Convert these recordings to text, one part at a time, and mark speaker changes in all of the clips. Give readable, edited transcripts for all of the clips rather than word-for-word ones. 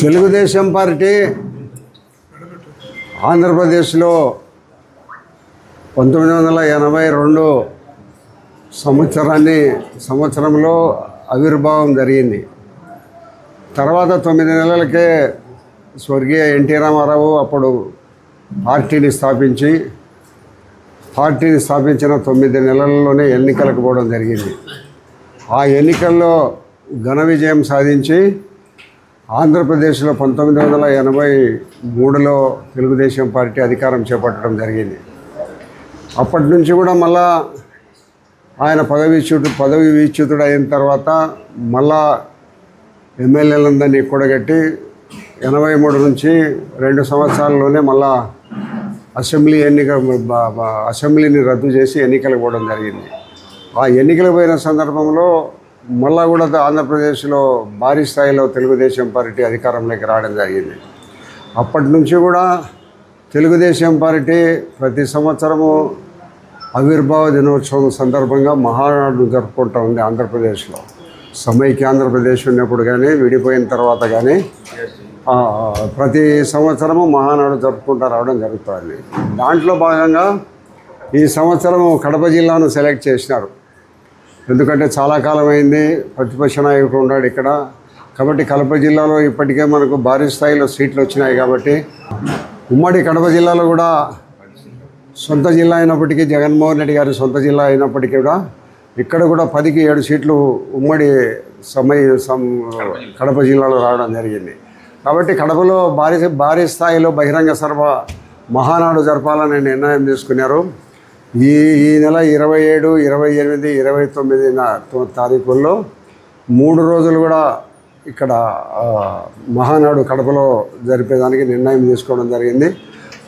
Speaker 1: Telugu Desam party ఆంధ్రప్రదేశ్లో 1982 సంవత్సరంలో ఆవిర్భావం జరిగింది. తర్వాత 9 నెలలకే స్వర్గీయ ఎన్టీ రామారావు అప్పుడు పార్టీని స్థాపించిన 9 నెలల్లోనే ఎన్నికలకు పోవడం జరిగింది. ఆ ఎన్నికల్లో ఘన విజయం సాధించి ఆంధ్రప్రదేశ్లో 1983లో తెలుగుదేశం పార్టీ అధికారం చేపట్టడం జరిగింది. అప్పటి నుంచి కూడా మళ్ళా ఆయన పదవి విచ్యుతుడు అయిన తర్వాత మళ్ళా ఎమ్మెల్యేలందరినీ కూడగట్టి 83 నుంచి 2 సంవత్సరాల్లోనే మళ్ళా అసెంబ్లీని రద్దు చేసి ఎన్నికలకు పోవడం జరిగింది. ఆ ఎన్నికలకు పోయిన సందర్భంలో మళ్ళా కూడా ఆంధ్రప్రదేశ్లో భారీ స్థాయిలో తెలుగుదేశం పార్టీ అధికారంలోకి రావడం జరిగింది. అప్పటి నుంచి కూడా తెలుగుదేశం పార్టీ ప్రతి సంవత్సరము ఆవిర్భావ దినోత్సవం సందర్భంగా మహానాడు జరుపుకుంటూ ఉంది. ఆంధ్రప్రదేశ్లో సమైక్య ఆంధ్రప్రదేశ్ ఉన్నప్పుడు కానీ విడిపోయిన తర్వాత కానీ ప్రతి సంవత్సరము మహానాడు జరుపుకుంటూ రావడం జరుగుతుంది. దాంట్లో భాగంగా ఈ సంవత్సరం కడప జిల్లాను సెలెక్ట్ చేసినారు. ఎందుకంటే చాలా కాలం అయింది, ప్రతిపక్ష నాయకుడు ఉన్నాడు ఇక్కడ. కాబట్టి కడప జిల్లాలో ఇప్పటికే మనకు భారీ స్థాయిలో సీట్లు వచ్చినాయి. కాబట్టి ఉమ్మడి కడప జిల్లాలో కూడా సొంత జిల్లా అయినప్పటికీ, జగన్మోహన్ రెడ్డి గారి సొంత జిల్లా అయినప్పటికీ కూడా ఇక్కడ కూడా 10కి 7 సీట్లు ఉమ్మడి కడప జిల్లాలో రావడం జరిగింది. కాబట్టి కడపలో భారీ స్థాయిలో బహిరంగ సభ మహానాడు జరపాలని నిర్ణయం తీసుకున్నారు. ఈ నెల 27, 28, 29 తారీఖుల్లో 3 రోజులు కూడా ఇక్కడ మహానాడు కడపలో జరిపేదానికి నిర్ణయం తీసుకోవడం జరిగింది.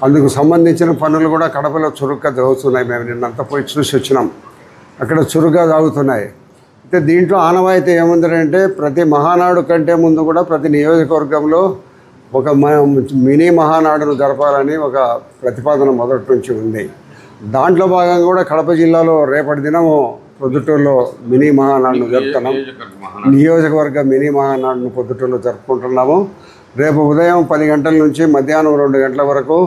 Speaker 1: అందుకు సంబంధించిన పనులు కూడా కడపలో చురుగ్గా జరుగుతున్నాయి. మేము నిన్నంతా పోయి చూసి వచ్చినాం. అక్కడ చురుగ్గా సాగుతున్నాయి. అయితే దీంట్లో ఆనవాయితీ ఏముందంటే ప్రతి మహానాడు కంటే ముందు కూడా ప్రతి నియోజకవర్గంలో ఒక మినీ మహానాడును జరపాలని ఒక ప్రతిపాదన మొదటి నుంచి ఉంది. దాంట్లో భాగంగా కూడా కడప జిల్లాలో రేపటి దినము పొద్దుటూరులో మినీ మహానాడును జరుపుతున్నాం. నియోజకవర్గ మినీ మహానాడును పొద్దుటూరులో జరుపుకుంటున్నాము. రేపు ఉదయం 10 గంటల నుంచి మధ్యాహ్నం 2 గంటల వరకు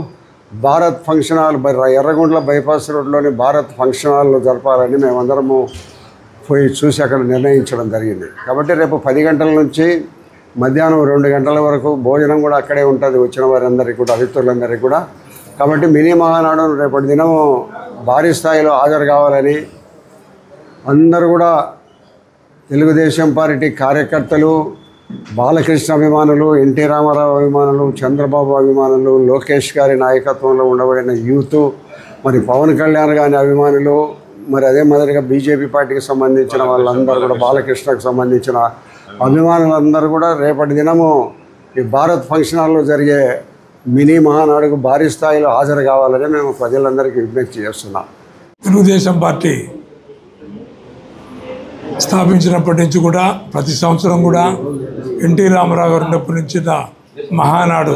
Speaker 1: Bharat function hall Erraguntla bypass రోడ్లోని భారత్ ఫంక్షన్ హాల్లో జరపాలని మేమందరము పోయి చూసి అక్కడ నిర్ణయించడం జరిగింది. కాబట్టి రేపు 10 గంటల నుంచి మధ్యాహ్నం 2 గంటల వరకు భోజనం కూడా అక్కడే ఉంటుంది వచ్చిన వారందరికీ కూడా, అతిథులందరికీ కూడా. కాబట్టి మినీ మహానాడు రేపటి దినము భారీ స్థాయిలో హాజరు కావాలని అందరూ కూడా తెలుగుదేశం పార్టీ కార్యకర్తలు, బాలకృష్ణ అభిమానులు, ఎన్టీ రామారావు అభిమానులు, చంద్రబాబు అభిమానులు, లోకేష్ గారి నాయకత్వంలో ఉండబడిన యూత్, మరి పవన్ కళ్యాణ్ గారి అభిమానులు, మరి అదే మాదిరిగా బీజేపీ పార్టీకి సంబంధించిన వాళ్ళందరూ కూడా, బాలకృష్ణకు సంబంధించిన అభిమానులందరూ కూడా రేపటి దినము ఈ భారత్ ఫంక్షన్ హాల్లో జరిగే మినీ మహానాడుకు భారీ స్థాయిలో హాజరు కావాలని మేము ప్రజలందరికీ విజ్ఞప్తి చేస్తున్నాం.
Speaker 2: తెలుగుదేశం పార్టీ స్థాపించినప్పటి నుంచి కూడా ప్రతి సంవత్సరం కూడా ఎన్టీ రామారావు గారు ఉన్నప్పటి నుంచి మహానాడు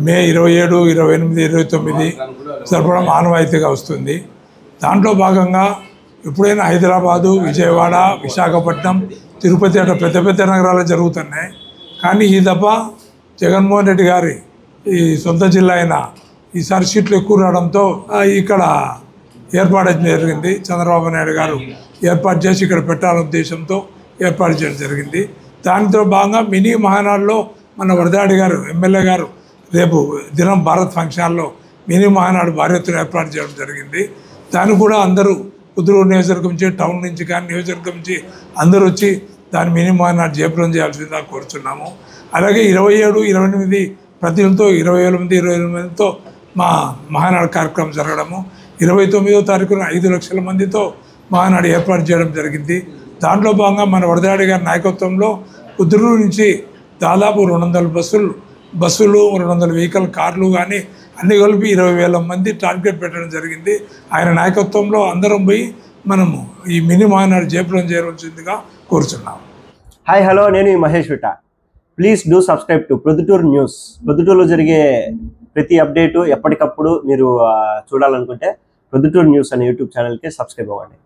Speaker 2: మే 27, 28, 29 జరపడం ఆనవాయితీగా వస్తుంది. దాంట్లో భాగంగా ఎప్పుడైనా హైదరాబాదు, విజయవాడ, విశాఖపట్నం, తిరుపతి అట్లా పెద్ద పెద్ద నగరాలు జరుగుతున్నాయి. కానీ ఈ దఫ జగన్మోహన్ రెడ్డి గారి ఈ సొంత జిల్లా అయిన ఈసారి సీట్లు ఎక్కువ రావడంతో ఇక్కడ ఏర్పాటు జరిగింది. చంద్రబాబు నాయుడు గారు ఏర్పాటు చేసి ఇక్కడ పెట్టాలనే ఉద్దేశంతో ఏర్పాటు చేయడం జరిగింది. దానితో భాగంగా మినీ మహానాడులో మన వరదాడి గారు ఎమ్మెల్యే గారు రేపు దినం భారత్ ఫంక్షన్ హాల్లో మినీ మహానాడు భారీ ఎత్తున ఏర్పాటు చేయడం జరిగింది. దాన్ని కూడా అందరూ కుదురు నియోజకవర్గం నుంచి, టౌన్ నుంచి కానీ నియోజకవర్గం నుంచి అందరూ వచ్చి దాని మినీ మహానాడు జయప్రదం చేయాల్సిందిగా కోరుతున్నాము. అలాగే 27, 28 ప్రతినిధితో 28 మందితో మా మహానాడు కార్యక్రమం జరగడము, 29వ తారీఖున 5 లక్షల మందితో మహానాడు ఏర్పాటు చేయడం జరిగింది. దాంట్లో భాగంగా మన వరదాడి గారి నాయకత్వంలో కుదురు నుంచి దాదాపు 200 బస్సులు 200 వెహికల్ కార్లు కానీ అన్ని కలిపి 20,000 మంది టార్గెట్ పెట్టడం జరిగింది. ఆయన నాయకత్వంలో అందరం పోయి మనము ఈ మినీ మహానాడు జయప్రదం చేయవలసిందిగా కోరుచున్నాము.
Speaker 3: హాయ్, హలో, నేను మహేష్ విట. Please do subscribe to Proddatur news. ప్రొద్దుటూరులో జరిగే ప్రతి అప్డేటు ఎప్పటికప్పుడు మీరు చూడాలనుకుంటే ప్రొద్దుటూరు న్యూస్ అనే యూట్యూబ్ ఛానల్కి సబ్స్క్రైబ్ అవ్వండి.